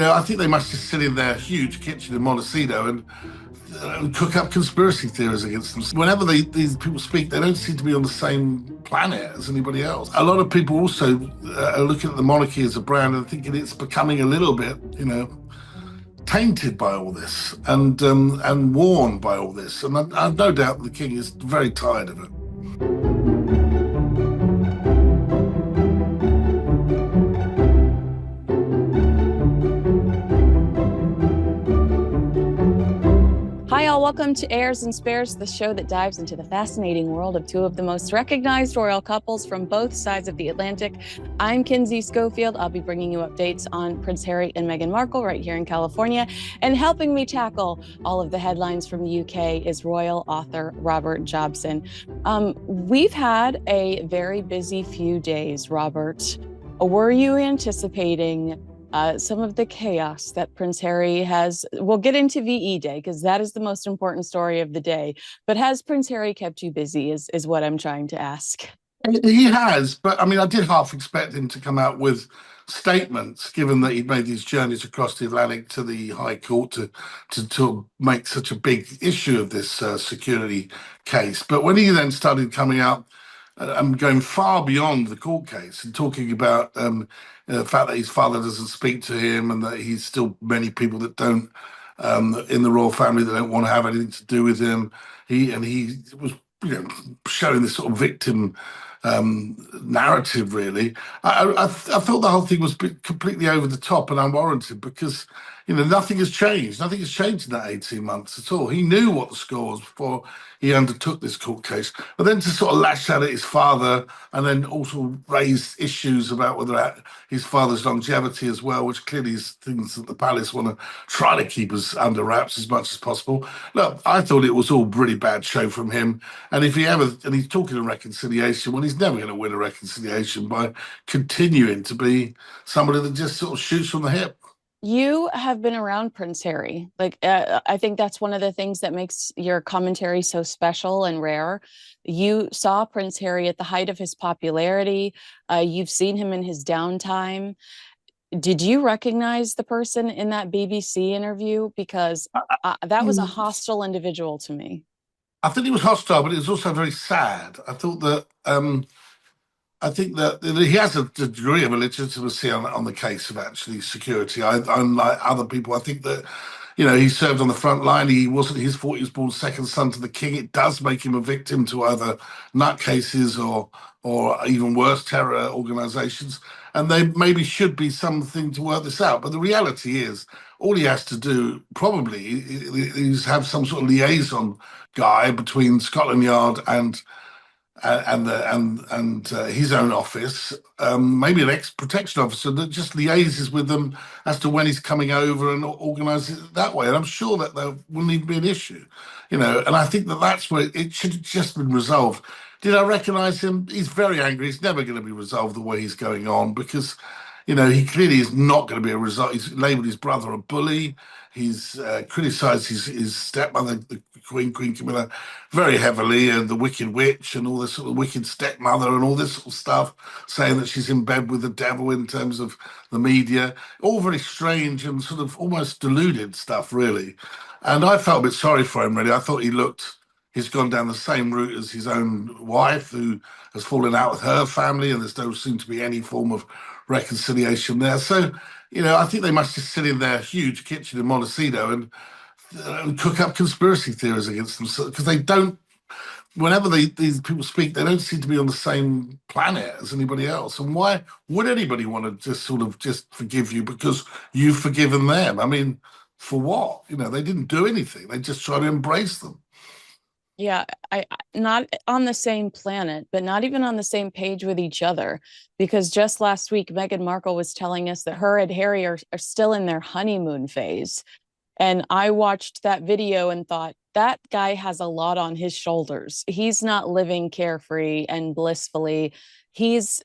I think they must just sit in their huge kitchen in Montecito and cook up conspiracy theories against them. Whenever these people speak, they don't seem to be on the same planet as anybody else. A lot of people also are looking at the monarchy as a brand and thinking it's becoming a little bit, tainted by all this and worn by all this. And I've no doubt the king is very tired of it. Hi, all. Welcome to Heirs and Spares, the show that dives into the fascinating world of two of the most recognized royal couples from both sides of the Atlantic. I'm Kinsey Schofield. I'll be bringing you updates on Prince Harry and Meghan Markle right here in California. And helping me tackle all of the headlines from the UK is royal author Robert Jobson. We've had a very busy few days, Robert. Were you anticipating some of the chaos that Prince Harry has? We'll get into VE Day because that is the most important story of the day. But has Prince Harry kept you busy is what I'm trying to ask. He has, but I mean, I did half expect him to come out with statements, given that he'd made these journeys across the Atlantic to the High Court to make such a big issue of this security case. But when he then started coming out and going far beyond the court case and talking about the fact that his father doesn't speak to him and that he's still many people that don't in the royal family that don't want to have anything to do with him. He was showing this sort of victim narrative, really. I thought the whole thing was completely over the top and unwarranted because, nothing has changed. Nothing has changed in that 18 months at all. He knew what the score was before he undertook this court case. But then to sort of lash out at his father and then also raise issues about whether his father's longevity as well, which clearly is things that the palace want to try to keep us under wraps as much as possible. Look, I thought it was all really bad show from him. And if and he's talking of reconciliation, well, he's never going to win a reconciliation by continuing to be somebody that just sort of shoots from the hip. You have been around Prince Harry. I think that's one of the things that makes your commentary so special and rare. You saw Prince Harry at the height of his popularity. You've seen him in his downtime. Did you recognize the person in that BBC interview? Because that was a hostile individual to me. I think he was hostile, but it was also very sad. I think that he has a degree of legitimacy on the case of actually security. Unlike other people, I think that, he served on the front line. He wasn't his fault. He was born second son to the king. It does make him a victim to either nutcases or even worse, terror organizations. And there maybe should be something to work this out. But the reality is, all he has to do probably is have some sort of liaison guy between Scotland Yard and his own office, maybe an ex-protection officer that just liaises with them as to when he's coming over and organises it that way. And I'm sure that there wouldn't even be an issue, And I think that that's where it should have just been resolved. Did I recognise him? He's very angry. It's never going to be resolved the way he's going on because, he clearly is not going to be a result. He's labelled his brother a bully. He's criticised his stepmother, the Queen Camilla, very heavily, and the Wicked Witch and all this sort of wicked stepmother and all this sort of stuff, saying that she's in bed with the devil in terms of the media. All very strange and sort of almost deluded stuff, really. And I felt a bit sorry for him, really. I thought he's gone down the same route as his own wife, who has fallen out with her family, and there's no seem to be any form of reconciliation there. So, I think they must just sit in their huge kitchen in Montecito and cook up conspiracy theories against them because they don't. Whenever these people speak, they don't seem to be on the same planet as anybody else. And why would anybody want to just forgive you because you've forgiven them? I mean, for what? They didn't do anything. They just try to embrace them. Yeah, I not on the same planet, but not even on the same page with each other. Because just last week, Meghan Markle was telling us that her and Harry are still in their honeymoon phase. And I watched that video and thought, that guy has a lot on his shoulders. He's not living carefree and blissfully. He's,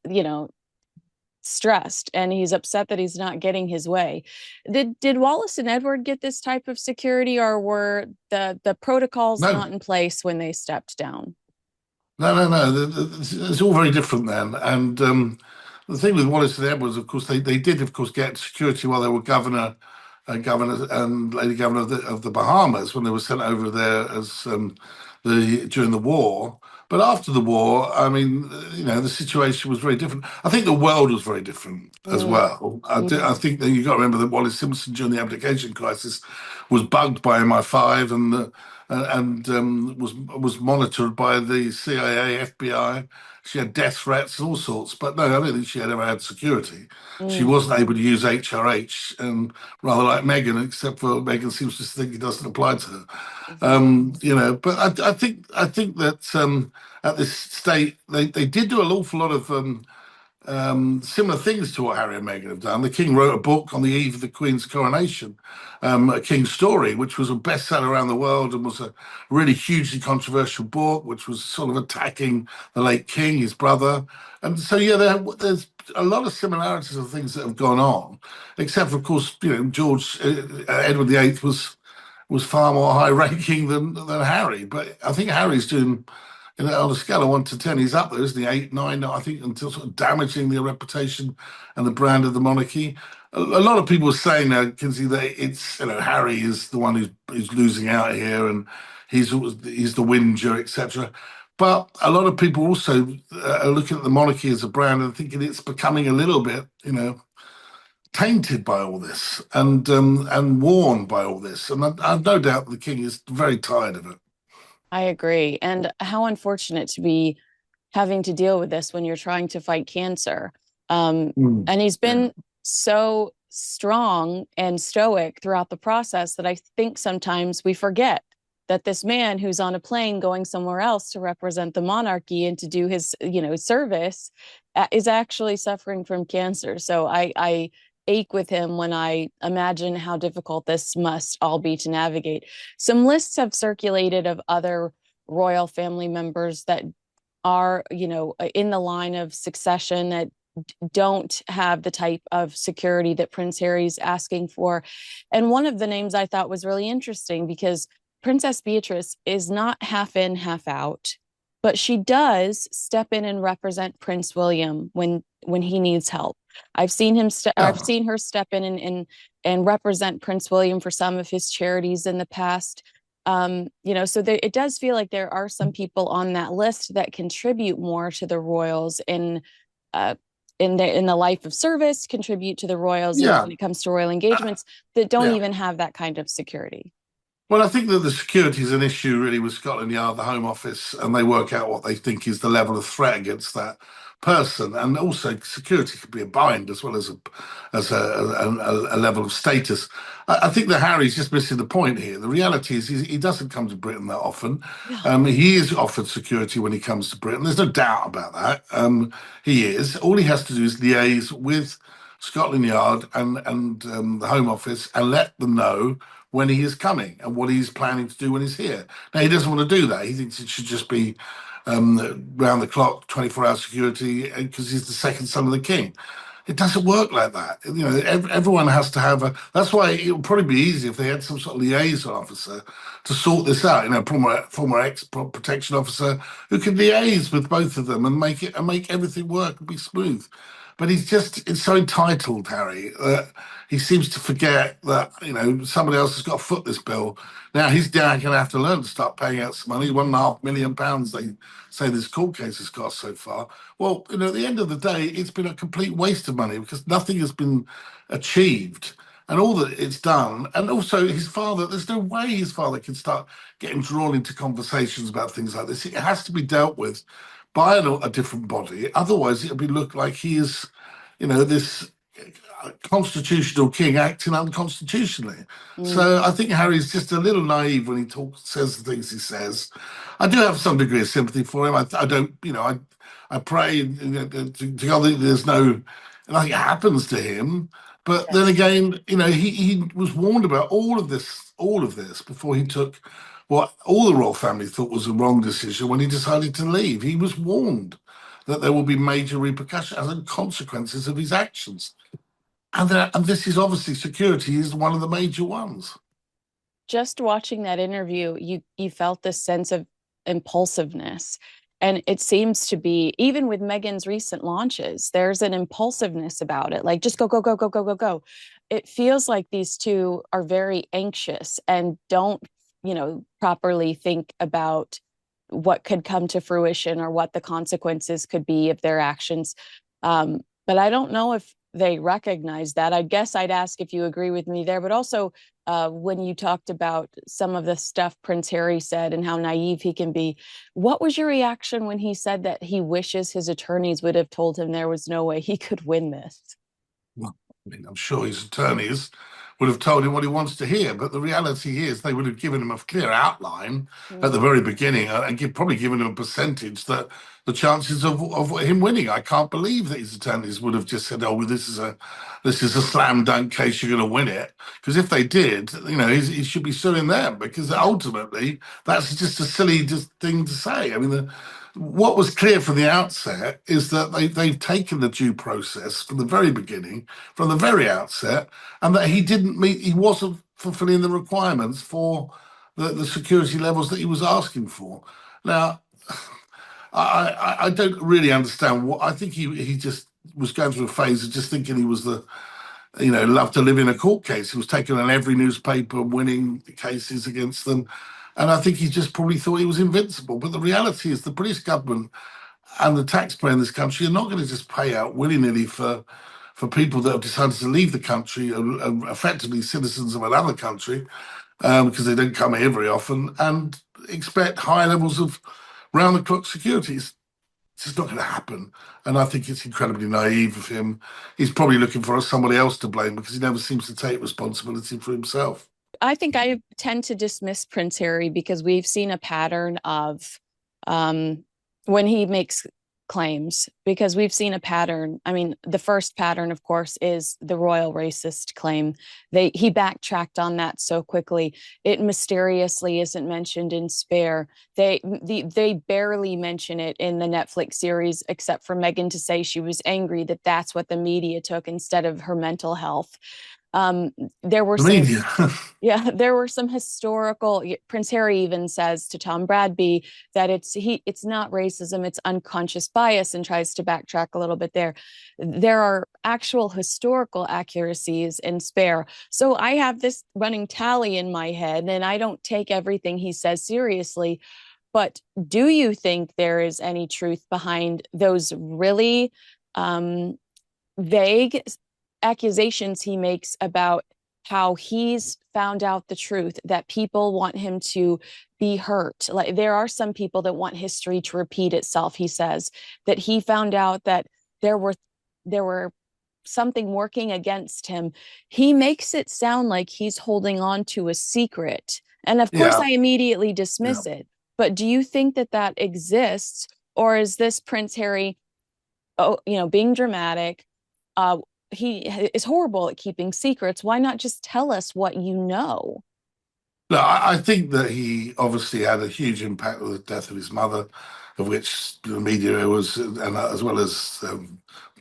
stressed and he's upset that he's not getting his way. Did Wallace and Edward get this type of security, or were the protocols not in place when they stepped down? No. It's all very different then. And the thing with Wallace and Edwards, of course, they did, of course, get security while they were governor and lady governor of the Bahamas when they were sent over there as during the war. But after the war, I mean, the situation was very different. I think the world was very different as Mm, well. I mm, think that you got to remember that Wallace Simpson during the abdication crisis was bugged by MI5 and was monitored by the CIA, FBI. She had death threats and all sorts, but no, I don't think she had ever had security. She mm. wasn't able to use HRH, and rather like Meghan, except for Meghan seems to think it doesn't apply to her. Right. But I think that at this state they did do an awful lot of similar things to what Harry and Meghan have done. The King wrote a book on the eve of the Queen's coronation, A King's Story, which was a bestseller around the world and was a really hugely controversial book, which was sort of attacking the late King, his brother. And so, yeah, there's a lot of similarities of things that have gone on, except for, of course, George Edward VIII was far more high ranking than Harry. But I think Harry's doing, on a scale of 1 to 10, he's up there, isn't he? 8, 9, I think, until sort of damaging the reputation and the brand of the monarchy. A lot of people are saying now, Kinsey, that it's Harry is the one who's losing out here, and he's the whinger, etc. But a lot of people also are looking at the monarchy as a brand and thinking it's becoming a little bit, tainted by all this and worn by all this. And I've no doubt the king is very tired of it. I agree. And how unfortunate to be having to deal with this when you're trying to fight cancer. Mm. And he's Yeah. been so strong and stoic throughout the process that I think sometimes we forget that this man who's on a plane going somewhere else to represent the monarchy and to do his, service is actually suffering from cancer. So I ache with him when I imagine how difficult this must all be to navigate. Some lists have circulated of other royal family members that are, in the line of succession that don't have the type of security that Prince Harry's asking for. And one of the names I thought was really interesting because Princess Beatrice is not half in, half out, but she does step in and represent Prince William when he needs help. I've Yeah. seen her step in and represent Prince William for some of his charities in the past. So it does feel like there are some people on that list that contribute more to the royals uh, in the life of service, contribute to the royals Yeah. when it comes to royal Uh, engagements that don't yeah. even have that kind of security. Well, I think that the security is an issue really with Scotland Yard, the Home Office, and they work out what they think is the level of threat against that person. And also, security could be a bind as well as a level of status. I think that Harry's just missing the point here. The reality is he doesn't come to Britain that often. Yeah. He is offered security when he comes to Britain. There's no doubt about that. He is. All he has to do is liaise with Scotland Yard and the Home Office and let them know when he is coming and what he's planning to do when he's here. Now, he doesn't want to do that. He thinks it should just be round the clock, 24-hour security because he's the second son of the king. It doesn't work like that. Everyone has to have a. That's why it would probably be easy if they had some sort of liaison officer to sort this out. Former ex protection officer who could liaise with both of them and make everything work and be smooth. But it's so entitled, Harry, that he seems to forget that somebody else has got to foot this bill. Now he's down going to have to learn to start paying out some money. £1.5 million they say this court case has cost so far. Well, at the end of the day, it's been a complete waste of money because nothing has been achieved. And all that it's done, and also his father, there's no way his father can start getting drawn into conversations about things like this. It has to be dealt with by a different body. Otherwise, it'll be look like he is, this constitutional king acting unconstitutionally. Mm. So I think Harry's just a little naive when he says the things he says. I do have some degree of sympathy for him. I don't, I pray to God that there's nothing happens to him. But then Yes. again, he was warned about all of this before he took what all the royal family thought was a wrong decision when he decided to leave. He was warned that there will be major repercussions and consequences of his actions. And this is obviously security is one of the major ones. Just watching that interview, you felt this sense of impulsiveness. And it seems to be, even with Meghan's recent launches, there's an impulsiveness about it. Like, just go, go, go, go, go, go, go. It feels like these two are very anxious and don't, properly think about what could come to fruition or what the consequences could be of their actions. But I don't know if they recognize that. I guess I'd ask if you agree with me there, but also when you talked about some of the stuff Prince Harry said and how naive he can be, what was your reaction when he said that he wishes his attorneys would have told him there was no way he could win this? Well, I mean, I'm sure his attorneys would have told him what he wants to hear, but the reality is they would have given him a clear outline at the very beginning and probably given him a percentage that the chances of him winning. I can't believe that his attorneys would have just said, "Oh, well, this is a slam dunk case. You're going to win it." Because if they did, he should be suing them, because ultimately that's just a silly thing to say. I mean, what was clear from the outset is that they've taken the due process from the very beginning, from the very outset, and that he wasn't fulfilling the requirements for the security levels that he was asking for. Now, I don't really understand what. I think he just was going through a phase of just thinking he was loved to live in a court case. He was taking on every newspaper, winning cases against them. And I think he just probably thought he was invincible. But the reality is the British government and the taxpayer in this country are not going to just pay out willy-nilly for people that have decided to leave the country and effectively citizens of another country, because they don't come here very often, and expect high levels of round-the-clock security. It's just not going to happen. And I think it's incredibly naive of him. He's probably looking for somebody else to blame, because he never seems to take responsibility for himself. I think I tend to dismiss Prince Harry because we've seen a pattern of when he makes claims, because we've seen a pattern. I mean, the first pattern, of course, is the royal racist claim. He backtracked on that so quickly. It mysteriously isn't mentioned in Spare. They barely mention it in the Netflix series, except for Meghan to say she was angry that that's what the media took instead of her mental health. There were there were some historical. Prince Harry even says to Tom Bradby that it's not racism, it's unconscious bias, and tries to backtrack a little bit there. There are actual historical accuracies in Spare. So I have this running tally in my head, and I don't take everything he says seriously. But do you think there is any truth behind those really vague accusations he makes about how he's found out the truth, that people want him to be hurt? Like, there are some people that want history to repeat itself. He says that he found out that there were something working against him. He makes it sound like he's holding on to a secret. And of course, I immediately dismiss it. But do you think that exists? Or is this Prince Harry, being dramatic? He is horrible at keeping secrets. Why not just tell us what you know? No, I think that he obviously had a huge impact with the death of his mother, of which the media was, and as well as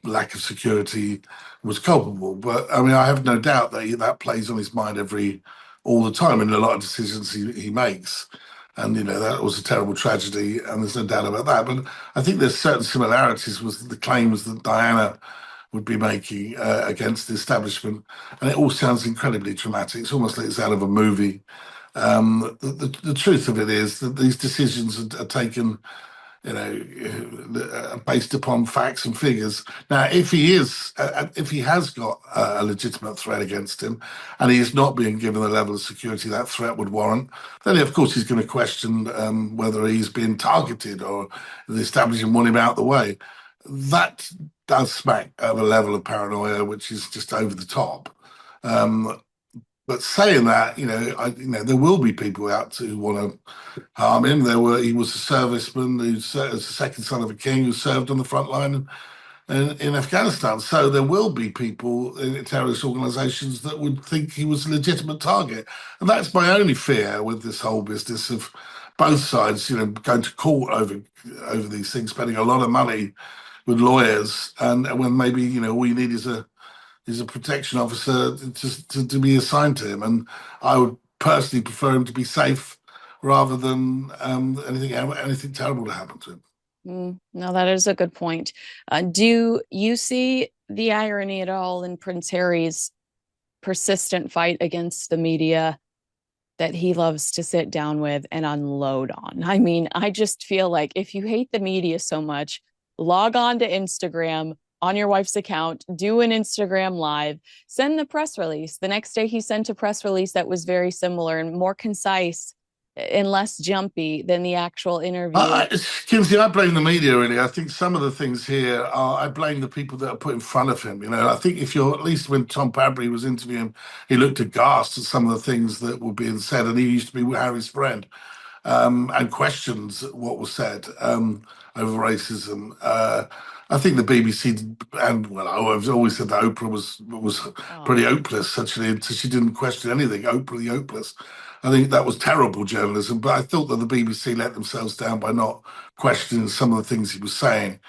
lack of security, was culpable. But I mean, I have no doubt that that plays on his mind all the time in a lot of decisions he makes. And that was a terrible tragedy, and there's no doubt about that. But I think there's certain similarities with the claims that Diana would be making against the establishment, and it all sounds incredibly dramatic. It's almost like it's out of a movie. The truth of it is that these decisions are taken, based upon facts and figures. Now, if he has got a legitimate threat against him, and he is not being given the level of security that threat would warrant, then of course he's going to question whether he's being targeted or the establishment want him out the way. That does smack of a level of paranoia which is just over the top. But saying that, there will be people out who want to harm him. He was a serviceman who's the second son of a king who served on the front line in Afghanistan. So there will be people in terrorist organizations that would think he was a legitimate target. And that's my only fear with this whole business of both sides, going to court over these things, spending a lot of money with lawyers, and when maybe all you need is a protection officer to be assigned to him. And I would personally prefer him to be safe rather than anything terrible to happen to him. No, that is a good point. Do you see the irony at all in Prince Harry's persistent fight against the media that he loves to sit down with and unload on? I mean, I just feel like if you hate the media so much, log on to Instagram on your wife's account, do an Instagram live, send the press release. The next day, he sent a press release that was very similar and more concise and less jumpy than the actual interview. Kinsey, I blame the media really. I think some of the things here are, I blame the people that are put in front of him. I think if you're, at least when Tom Padbury was interviewing him, he looked aghast at some of the things that were being said, and he used to be Harry's friend, and questions what was said over racism. I think the BBC and well, I've always said that Oprah was pretty hopeless actually until she didn't question anything. Oprah hopeless. I think that was terrible journalism, but I thought that the BBC let themselves down by not questioning some of the things he was saying.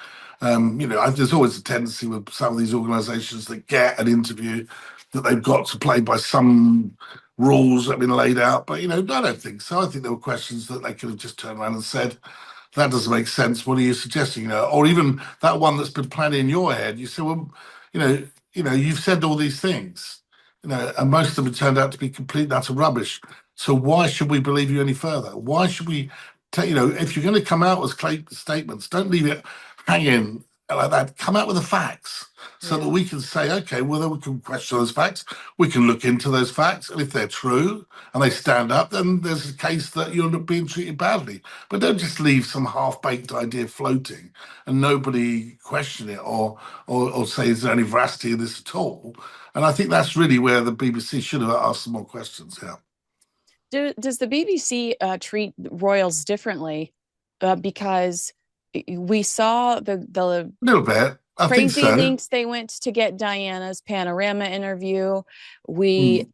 There's always a tendency with some of these organisations that get an interview that they've got to play by some rules that have been laid out. But, I don't think so. I think there were questions that they could have just turned around and said, that doesn't make sense. What are you suggesting? Or even that one that's been planning in your head. You say, well, you've said all these things, and most of them have turned out to be complete and utter rubbish. So why should we believe you any further? Why should we if you're going to come out with statements, don't leave it hanging like that. Come out with the facts so that we can say, okay, well, then we can question those facts. We can look into those facts. And if they're true and they stand up, then there's a case that you're not being treated badly. But don't just leave some half-baked idea floating and nobody question it or say, is there any veracity in this at all? And I think that's really where the BBC should have asked some more questions. Yeah. Does the BBC treat royals differently? Because we saw the A little bit. I think crazy so. links they went to get Diana's panorama interview. We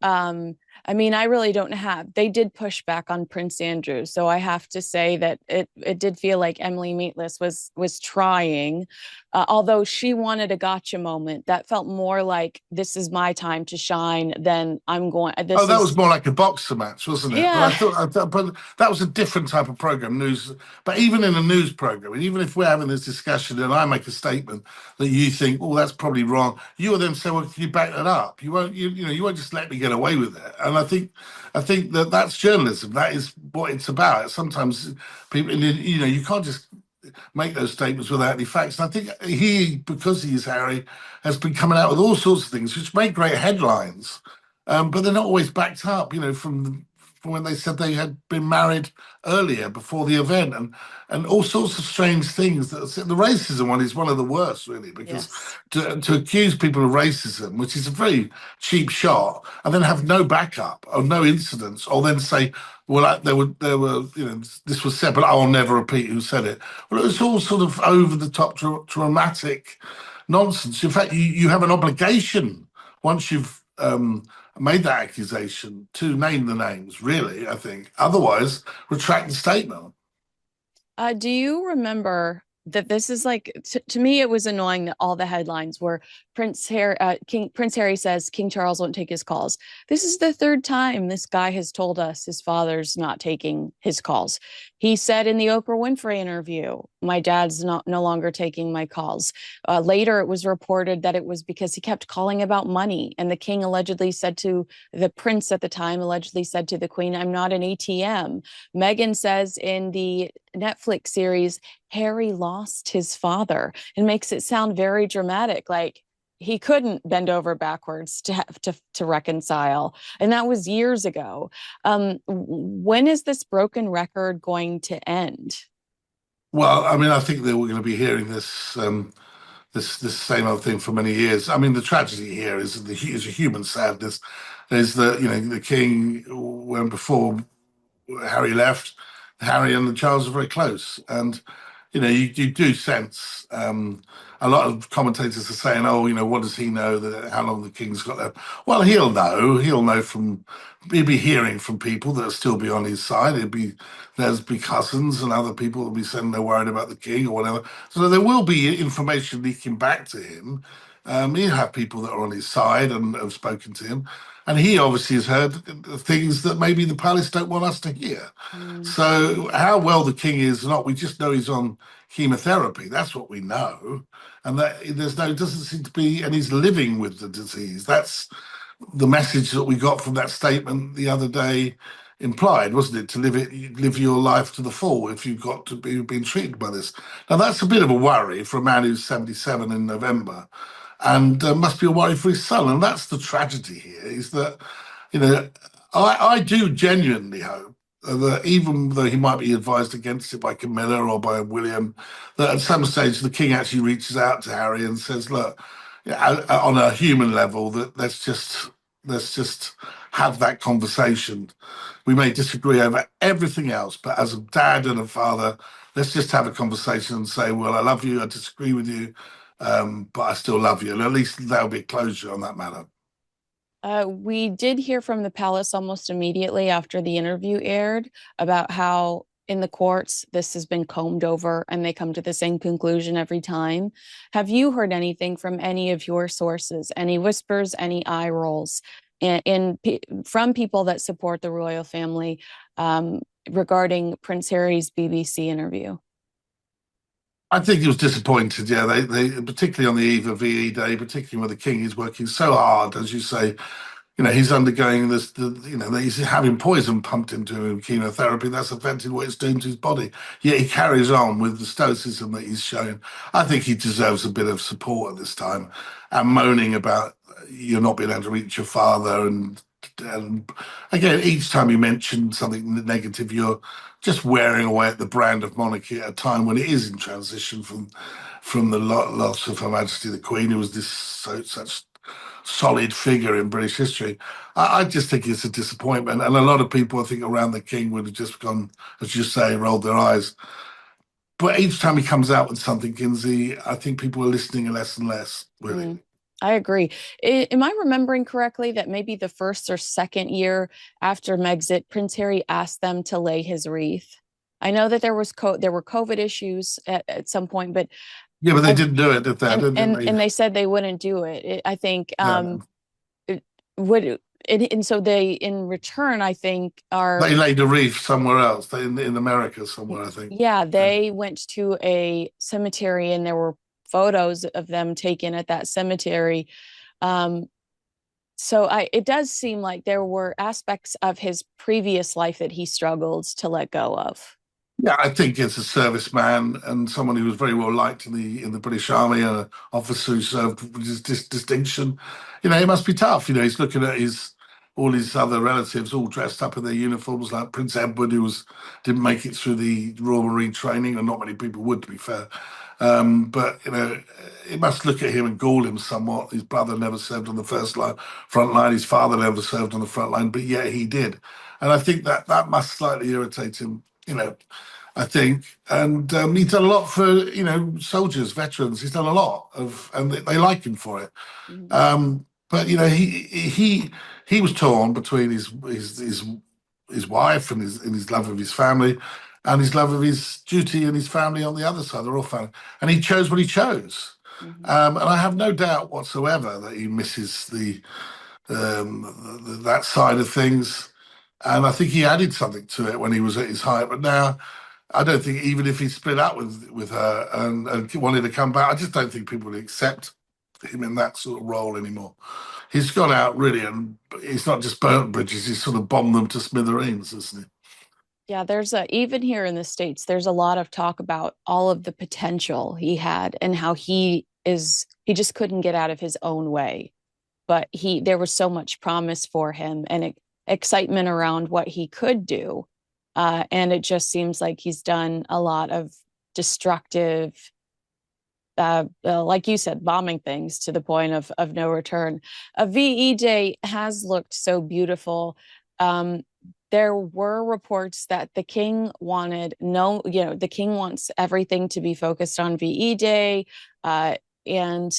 I mean, I really don't have. They did push back on Prince Andrew, so I have to say that it did feel like Emily Maitlis was trying, although she wanted a gotcha moment. That felt more like this is my time to shine than I'm going. Oh, that was more like a boxer match, wasn't it? But Yeah. I thought, but that was a different type of program, news. But even in a news program, and even if we're having this discussion and I make a statement that you think, oh, that's probably wrong, you will then say, well, can you back that up? You won't, you won't just let me get away with it. And I think that that's journalism. That is what it's about. Sometimes people, you can't just make those statements without any facts. And I think he, because he is Harry, has been coming out with all sorts of things which make great headlines, but they're not always backed up. From when they said they had been married earlier before the event, and all sorts of strange things. The racism one is one of the worst, really, because to accuse people of racism, which is a very cheap shot, and then have no backup or no incidents, or then say, well, there were, this was said, but I'll never repeat who said it. Well, it was all sort of over the top, dramatic nonsense. In fact, you have an obligation once you've made that accusation to name the names, really, I think. Otherwise, retract the statement. Do you remember that this is like, to me, it was annoying that all the headlines were Prince Harry says King Charles won't take his calls. This is the third time this guy has told us his father's not taking his calls. He said in the Oprah Winfrey interview, my dad's no longer taking my calls. Later, it was reported that it was because he kept calling about money. And the king allegedly said to the prince at the time, allegedly said to the queen, I'm not an ATM. Meghan says in the Netflix series, Harry lost his father, and makes it sound very dramatic, like he couldn't bend over backwards to reconcile, and that was years ago. When is this broken record going to end? Well, I mean, I think that we're going to be hearing this this same old thing for many years. I mean, the tragedy here is a human sadness. Is that the king, when before Harry left, Harry and Charles are very close, and you do sense. A lot of commentators are saying, "Oh, what does he know? How long the king's got left?" Well, he'll know. He'll be hearing from people that'll still be on his side. There's be cousins and other people that'll be saying they're worried about the king or whatever. So there will be information leaking back to him. He'll have people that are on his side and have spoken to him. And he obviously has heard things that maybe the palace don't want us to hear. Mm. So how well the king is or not, we just know he's on chemotherapy. That's what we know. And that doesn't seem to be, and he's living with the disease. That's the message that we got from that statement the other day implied, wasn't it? To live your life to the full if you've got to be being treated by this. Now that's a bit of a worry for a man who's 77 in November, and must be a worry for his son. And that's the tragedy here: is that, you know, I do genuinely hope that even though he might be advised against it by Camilla or by William, that at some stage the king actually reaches out to Harry and says, "Look, yeah, on a human level, that let's just have that conversation. We may disagree over everything else, but as a dad and a father, let's just have a conversation and say, well, I love you, I disagree with you, but I still love you. And at least there'll be closure on that matter." We did hear from the palace almost immediately after the interview aired about how in the courts this has been combed over and they come to the same conclusion every time. Have you heard anything from any of your sources, any whispers, any eye rolls from people that support the royal family regarding Prince Harry's BBC interview? I think he was disappointed. Yeah, they particularly on the eve of VE Day, particularly when the king is working so hard, as you say. He's undergoing he's having poison pumped into him, chemotherapy. That's affecting what it's doing to his body. Yet he carries on with the stoicism that he's shown. I think he deserves a bit of support at this time. And moaning about you're not being able to reach your father, and again, each time you mention something negative, you're just wearing away at the brand of monarchy at a time when it is in transition from the loss of Her Majesty the Queen, who was such solid figure in British history. I just think it's a disappointment. And a lot of people, I think, around the king would have just gone, as you say, rolled their eyes. But each time he comes out with something, Kinsey, I think people are listening less and less, really. I agree. Am I remembering correctly that maybe the first or second year after Megxit, Prince Harry asked them to lay his wreath? I know that there were COVID issues at some point, but Yeah, but they didn't do it, did they? and they said they wouldn't do it. I think Yeah. it would and so they in return I think are They laid a wreath somewhere else, in America somewhere, I think. yeah, they went to a cemetery and there were photos of them taken at that cemetery. Um, so it does seem like there were aspects of his previous life that he struggled to let go of. Yeah, I think as a serviceman and someone who was very well liked in the British Army, and an officer who served with distinction, it must be tough. He's looking at all his other relatives all dressed up in their uniforms, like Prince Edward, who didn't make it through the Royal Marine training, and not many people would, to be fair. But it must look at him and gall him somewhat. His brother never served on the front line. His father never served on the front line, but yet he did. And I think that must slightly irritate him. I think, and he's done a lot for soldiers, veterans. He's done a lot and they like him for it. Mhm. But he was torn between his wife and his love of his family, and his love of his duty and his family on the other side, the royal family, and he chose what he chose. Mhm. And I have no doubt whatsoever that he misses that side of things. And I think he added something to it when he was at his height. But now, I don't think even if he split up with her and wanted to come back, I just don't think people would accept him in that sort of role anymore. He's gone out really, and he's not just burnt bridges; he's sort of bombed them to smithereens, isn't he? Yeah, even here in the States, there's a lot of talk about all of the potential he had and how he just couldn't get out of his own way. But there was so much promise for him and excitement around what he could do. And it just seems like he's done a lot of destructive, like you said, bombing things to the point of no return. A VE Day has looked so beautiful. There were reports that the king the king wants everything to be focused on VE Day, and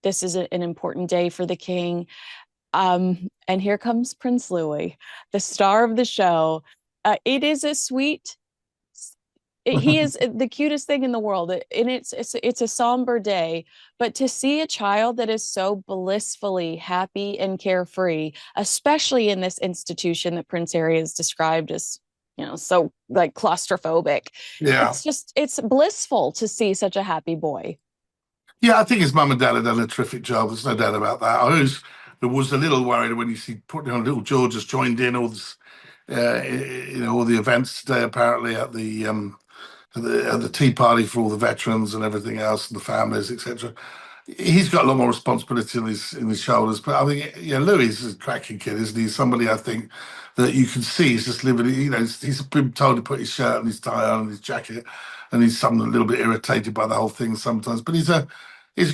this is an important day for the king. And here comes Prince Louis, the star of the show. It is a sweet He is the cutest thing in the world. And it's a somber day, but to see a child that is so blissfully happy and carefree, especially in this institution that Prince Harry has described as, so like claustrophobic, Yeah. it's blissful to see such a happy boy. Yeah, I think his mum and dad have done a terrific job. There's no doubt about that. I was a little worried when you see putting on little George has joined in all this, all the events today apparently at the tea party for all the veterans and everything else and the families, etc. He's got a lot more responsibility in his shoulders. But I think, yeah, Louis is a cracking kid, isn't he? Somebody I think that you can see is just living. He's been told to put his shirt and his tie on and his jacket, and he's some a little bit irritated by the whole thing sometimes. But he's a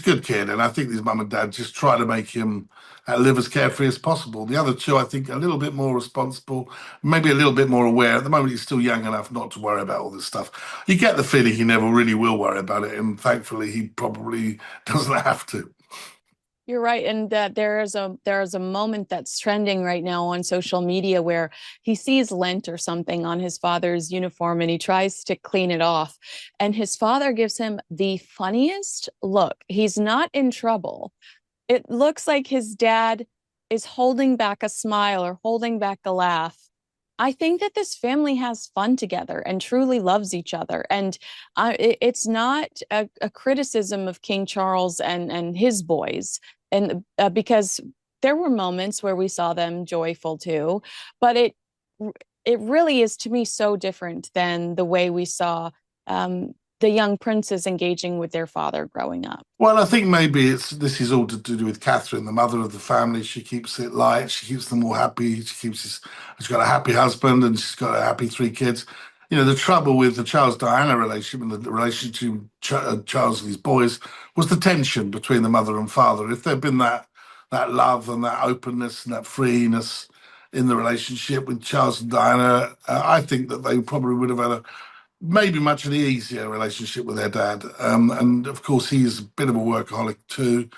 good kid, and I think his mum and dad just try to make him live as carefree as possible. The other two, I think, a little bit more responsible, maybe a little bit more aware. At the moment, he's still young enough not to worry about all this stuff. You get the feeling he never really will worry about it, and thankfully, he probably doesn't have to. You're right, and that there is a moment that's trending right now on social media where he sees lint or something on his father's uniform and he tries to clean it off, and his father gives him the funniest look. He's not in trouble. It looks like his dad is holding back a smile or holding back a laugh. I think that this family has fun together and truly loves each other. And it's not a criticism of King Charles and his boys. And because there were moments where we saw them joyful too, but it really is to me so different than the way we saw the young princes engaging with their father growing up. Well, I think maybe this is all to do with Catherine, the mother of the family. She keeps it light. She keeps them all happy. She's got a happy husband and she's got a happy three kids. The trouble with the Charles Diana relationship and the relationship between Charles and his boys was the tension between the mother and father. If there'd been that love and that openness and that freeness in the relationship with Charles and Diana, I think that they probably would have had a maybe much an easier relationship with their dad. And of course, he's a bit of a workaholic too,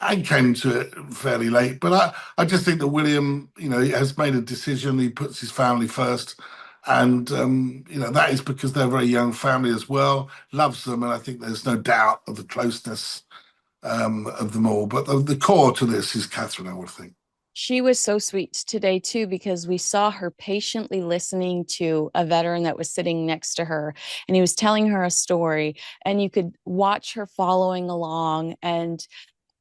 and came to it fairly late. But I just think that William, he has made a decision. He puts his family first. And, that is because they're a very young family as well, loves them. And I think there's no doubt of the closeness of them all. But the core to this is Catherine, I would think. She was so sweet today too, because we saw her patiently listening to a veteran that was sitting next to her, and he was telling her a story, and you could watch her following along, and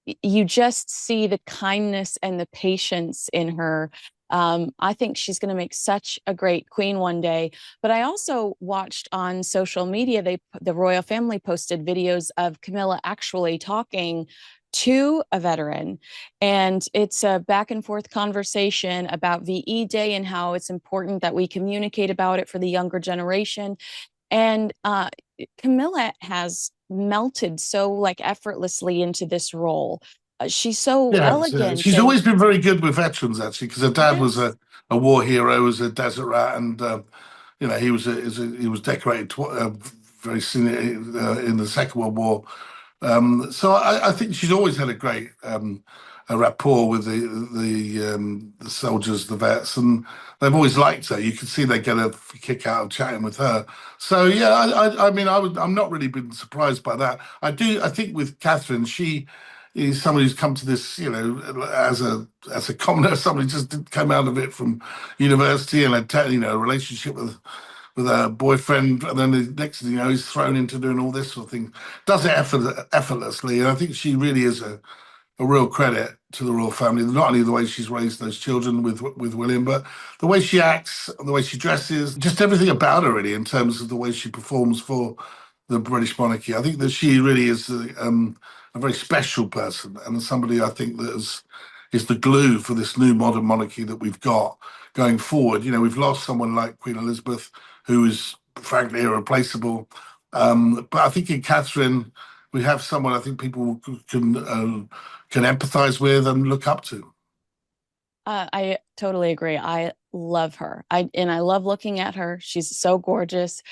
you just see the kindness and the patience in her. I think she's going to make such a great queen one day. But I also watched on social media, the royal family posted videos of Camilla actually talking to a veteran. And it's a back and forth conversation about VE Day and how it's important that we communicate about it for the younger generation. And Camilla has melted so like effortlessly into this role. She's so Yeah, elegant she's and always been very good with veterans, actually, because her dad was yes. a war hero, was a desert rat, and he was decorated very soon in the Second World War. So I think she's always had a great a rapport with the soldiers, the vets, and they've always liked her. You can see they get a kick out of chatting with her. So yeah, I mean, I'm not really been surprised by that. I think with Catherine, she is somebody who's come to this, as a commoner, somebody just did come out of it from university and had, a relationship with a boyfriend, and then the next thing you know, he's thrown into doing all this sort of thing. Does it effortlessly, and I think she really is a real credit to the royal family. Not only the way she's raised those children with William, but the way she acts, the way she dresses, just everything about her, really, in terms of the way she performs for the British monarchy. I think that she really is a very special person and somebody I think that is the glue for this new modern monarchy that we've got going forward. We've lost someone like Queen Elizabeth, who is frankly irreplaceable. But I think in Catherine, we have someone I think people can empathise with and look up to. I totally agree. I love her. I love looking at her. She's so gorgeous.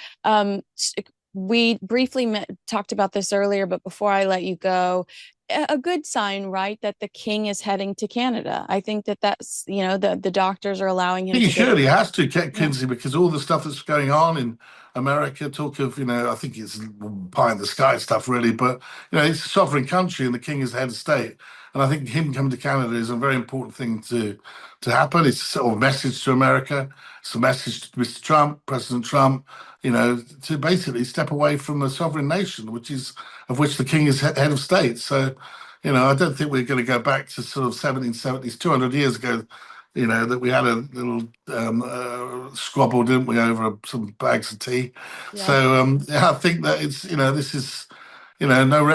We briefly talked about this earlier, but before I let you go, a good sign, right? That the king is heading to Canada. I think that that's, the doctors are allowing him He to get. should. He has to, Yeah. Kinsey, because all the stuff that's going on in America, talk of, I think it's pie in the sky stuff, really, but, it's a sovereign country and the king is the head of state. And I think him coming to Canada is a very important thing to happen. It's a sort of message to America. It's a message to Mr. Trump, President Trump, to basically step away from a sovereign nation, of which the king is head of state. So, I don't think we're going to go back to sort of 1770s, 200 years ago, that we had a little squabble, didn't we, over some bags of tea. Yeah. So yeah, I think that it's, this is, no.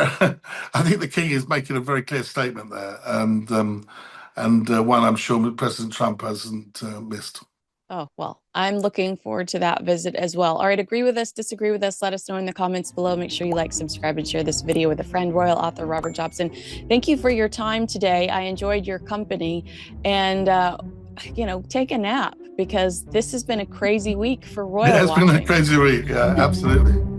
I think the king is making a very clear statement there, and one I'm sure President Trump hasn't missed. Oh, well, I'm looking forward to that visit as well. All right, agree with us, disagree with us, let us know in the comments below. Make sure you like, subscribe, and share this video with a friend. Royal author Robert Jobson, thank you for your time today. I enjoyed your company, and take a nap, because this has been a crazy week for royal watching. It's been a crazy week, yeah, absolutely.